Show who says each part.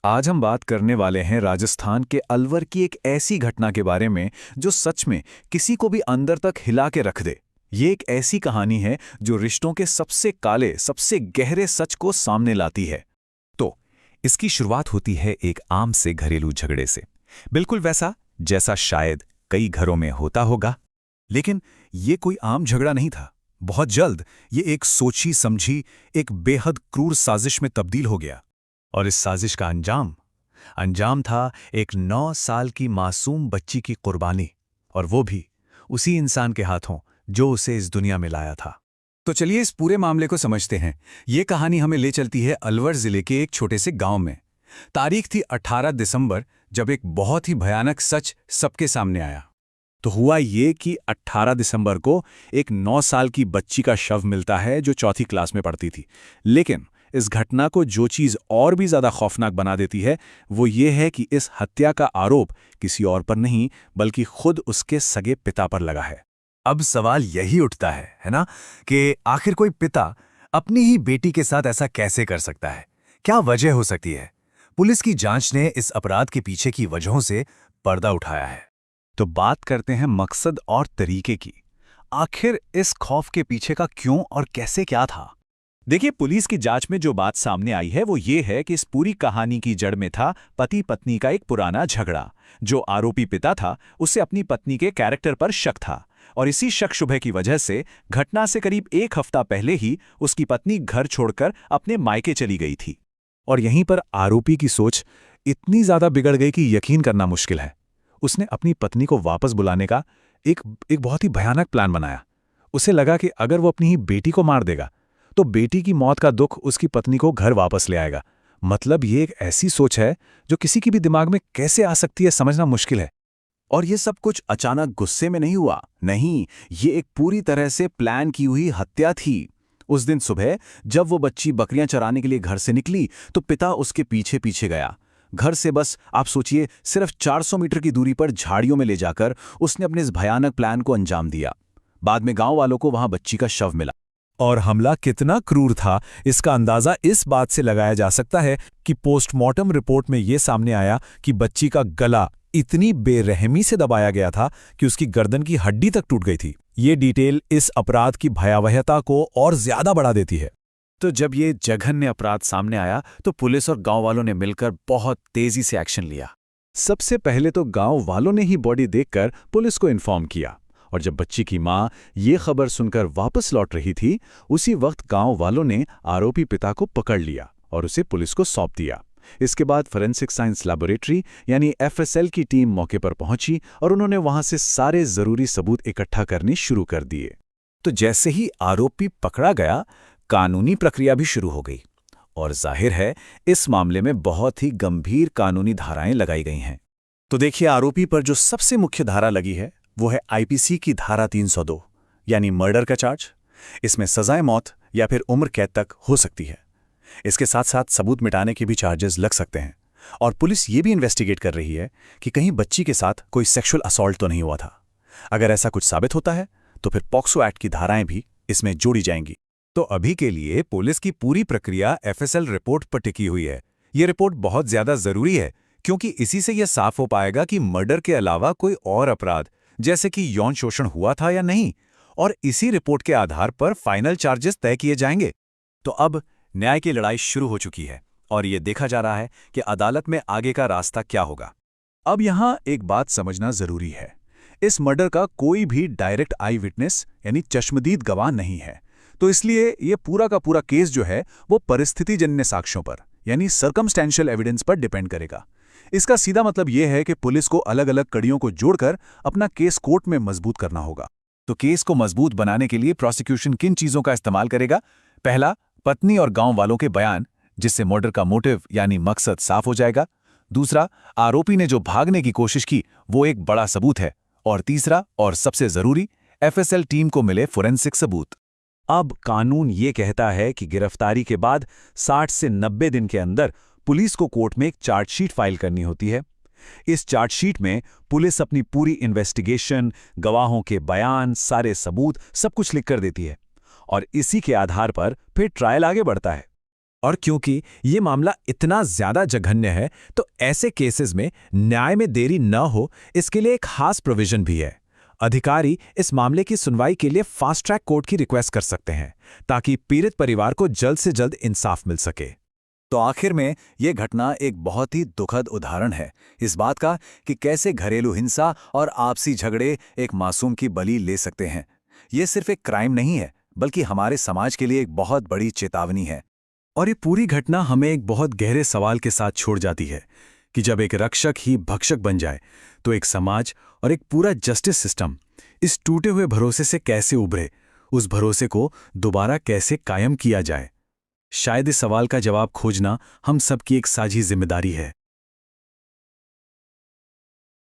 Speaker 1: आज हम बात करने वाले हैं राजस्थान के अलवर की एक ऐसी घटना के बारे में जो सच में किसी को भी अंदर तक हिला के रख दे। ये एक ऐसी कहानी है जो रिश्तों के सबसे काले, सबसे गहरे सच को सामने लाती है।
Speaker 2: तो इसकी शुरुआत होती है एक आम से घरेलू झगड़े से, बिल्कुल वैसा जैसा शायद कई घरों में होता होगा।
Speaker 1: लेकिन ये कोई आम झगड़ा नहीं था। बहुत जल्द ये एक सोची समझी, एक बेहद क्रूर साजिश में तब्दील हो गया। और इस साजिश का अंजाम था एक 9 साल की मासूम बच्ची की कुर्बानी, और वो भी उसी इंसान के हाथों जो उसे इस दुनिया में लाया था। तो चलिए इस पूरे मामले को समझते हैं। ये कहानी हमें ले चलती है अलवर जिले के एक छोटे से गांव में। तारीख थी 18 दिसंबर, जब एक बहुत ही भयानक सच सबके सामने आया। तो हुआ ये कि 18 दिसंबर को एक 9 साल की बच्ची का शव मिलता है जो चौथी क्लास में पढ़ती थी। लेकिन इस घटना को जो चीज़ और भी ज़्यादा खौफनाक बना देती है वो ये है कि इस हत्या का आरोप किसी और पर नहीं बल्कि खुद उसके सगे पिता पर लगा है।
Speaker 2: अब सवाल यही उठता है ना, कि आखिर कोई पिता अपनी ही बेटी के साथ ऐसा कैसे कर सकता है? क्या वजह हो सकती है? पुलिस की जांच ने इस अपराध के पीछे की वजहों से पर्दा उठाया है।
Speaker 1: तो बात करते हैं मकसद और तरीके की। आखिर इस खौफ के पीछे का क्यों और कैसे क्या था? देखिए, पुलिस की जांच में जो बात सामने आई है वो ये है कि इस पूरी कहानी की जड़ में था पति पत्नी का एक पुराना झगड़ा। जो आरोपी पिता था उससे अपनी पत्नी के कैरेक्टर पर शक था, और इसी शक शुबह की वजह से घटना से करीब 1 हफ्ता पहले ही उसकी पत्नी घर छोड़कर अपने मायके चली गई थी। और यहीं पर आरोपी की सोच इतनी ज्यादा बिगड़ गई कि यकीन करना मुश्किल है। उसने अपनी पत्नी को वापस बुलाने का एक बहुत ही भयानक प्लान बनाया। उसे लगा कि अगर वो अपनी ही बेटी को मार देगा तो बेटी की मौत का दुख उसकी पत्नी को घर वापस ले आएगा। मतलब ये एक ऐसी सोच है जो किसी की भी दिमाग में कैसे आ सकती है, समझना मुश्किल है। और ये सब कुछ अचानक गुस्से में नहीं हुआ, नहीं, ये एक पूरी तरह से प्लान की हुई हत्या थी। उस दिन सुबह जब वो बच्ची बकरियां चराने के लिए घर से निकली तो पिता उसके पीछे पीछे गया। घर से बस आप सोचिए सिर्फ 400 मीटर की दूरी पर झाड़ियों में ले जाकर उसने अपने इस भयानक प्लान को अंजाम दिया। बाद में गांव वालों को वहां बच्ची का शव मिला।
Speaker 2: और हमला कितना क्रूर था इसका अंदाजा इस बात से लगाया जा सकता है कि पोस्टमार्टम रिपोर्ट में यह सामने आया कि बच्ची का गला इतनी बेरहमी से दबाया गया था कि उसकी गर्दन की हड्डी तक टूट गई थी। ये डिटेल इस अपराध की भयावहता को और ज्यादा बढ़ा देती है।
Speaker 1: तो जब ये जघन्य अपराध सामने आया तो पुलिस और गांव वालों ने मिलकर बहुत तेजी से एक्शन लिया। सबसे पहले तो गांव वालों ने ही बॉडी देखकर पुलिस को इन्फॉर्म किया, और जब बच्ची की मां ये खबर सुनकर वापस लौट रही थी उसी वक्त गांव वालों ने आरोपी पिता को पकड़ लिया और उसे पुलिस को सौंप दिया। इसके बाद फोरेंसिक साइंस लैबोरेटरी यानी FSL की टीम मौके पर पहुंची और उन्होंने वहां से सारे जरूरी सबूत इकट्ठा करने शुरू कर दिए। तो जैसे ही आरोपी पकड़ा गया कानूनी प्रक्रिया भी शुरू हो गई, और जाहिर है इस मामले में बहुत ही गंभीर कानूनी धाराएं लगाई गई हैं। तो देखिए, आरोपी पर जो सबसे मुख्य धारा लगी है वो है IPC की धारा 302 यानी मर्डर का चार्ज। इसमें सजाए मौत या फिर उम्र कैद तक हो सकती है। इसके साथ साथ सबूत मिटाने के भी चार्जेस लग सकते हैं। और पुलिस ये भी इन्वेस्टिगेट कर रही है कि कहीं बच्ची के साथ कोई सेक्सुअल असॉल्ट तो नहीं हुआ था। अगर ऐसा कुछ साबित होता है तो फिर पॉक्सो एक्ट की धाराएं भी इसमें जोड़ी जाएंगी।
Speaker 2: तो अभी के लिए पुलिस की पूरी प्रक्रिया FSL रिपोर्ट पर टिकी हुई है। ये रिपोर्ट बहुत ज्यादा जरूरी है क्योंकि इसी से यह साफ हो पाएगा कि मर्डर के अलावा कोई और अपराध जैसे कि यौन शोषण हुआ था या नहीं, और इसी रिपोर्ट के आधार पर फाइनल चार्जेस तय किए जाएंगे।
Speaker 1: तो अब न्याय की लड़ाई शुरू हो चुकी है और ये देखा जा रहा है कि अदालत में आगे का रास्ता क्या होगा। अब यहां एक बात समझना जरूरी है, इस मर्डर का कोई भी डायरेक्ट आई विटनेस यानी चश्मदीद गवाह नहीं है। तो इसलिए ये पूरा का पूरा केस जो है वो परिस्थितिजन्य साक्ष्यों पर यानी सर्कमस्टेंशियल एविडेंस पर डिपेंड करेगा। इसका सीधा मतलब यह है कि पुलिस को अलग अलग कड़ियों को जोड़कर अपना केस कोर्ट में मजबूत करना होगा। तो केस को मजबूत बनाने के लिए प्रोसिक्यूशन किन चीजों का इस्तेमाल करेगा? पहला, पत्नी और गांव वालों के बयान, जिससे मर्डर का मोटिव यानी मकसद साफ हो जाएगा। दूसरा, आरोपी ने जो भागने की कोशिश की वो एक बड़ा सबूत है। और तीसरा और सबसे जरूरी, FSL टीम को मिले फोरेंसिक सबूत। अब कानून ये कहता है कि गिरफ्तारी के बाद 60 से 90 दिन के अंदर पुलिस को कोर्ट में एक चार्जशीट फाइल करनी होती है। इस चार्जशीट में पुलिस अपनी पूरी इन्वेस्टिगेशन, गवाहों के बयान, सारे सबूत, सब कुछ लिख कर देती है, और इसी के आधार पर फिर ट्रायल आगे बढ़ता है।
Speaker 2: और क्योंकि ये मामला इतना ज्यादा जघन्य है, तो ऐसे केसेस में न्याय में देरी न हो, इसके लिए एक खास प्रोविजन भी है। अधिकारी इस मामले की सुनवाई के लिए फास्ट ट्रैक कोर्ट की रिक्वेस्ट कर सकते हैं, ताकि पीड़ित परिवार को जल्द से जल्द इंसाफ मिल सके।
Speaker 1: तो आखिर में ये घटना एक बहुत ही दुखद उदाहरण है इस बात का कि कैसे घरेलू हिंसा और आपसी झगड़े एक मासूम की बलि ले सकते हैं। ये सिर्फ एक क्राइम नहीं है, बल्कि हमारे समाज के लिए एक बहुत बड़ी चेतावनी है। और ये पूरी घटना हमें एक बहुत गहरे सवाल के साथ छोड़ जाती है कि जब एक रक्षक ही भक्षक बन जाए, तो एक समाज और एक पूरा जस्टिस सिस्टम इस टूटे हुए भरोसे से कैसे उभरे, उस भरोसे को दोबारा कैसे कायम किया जाए। शायद इस सवाल का जवाब खोजना हम सबकी एक साझी जिम्मेदारी है।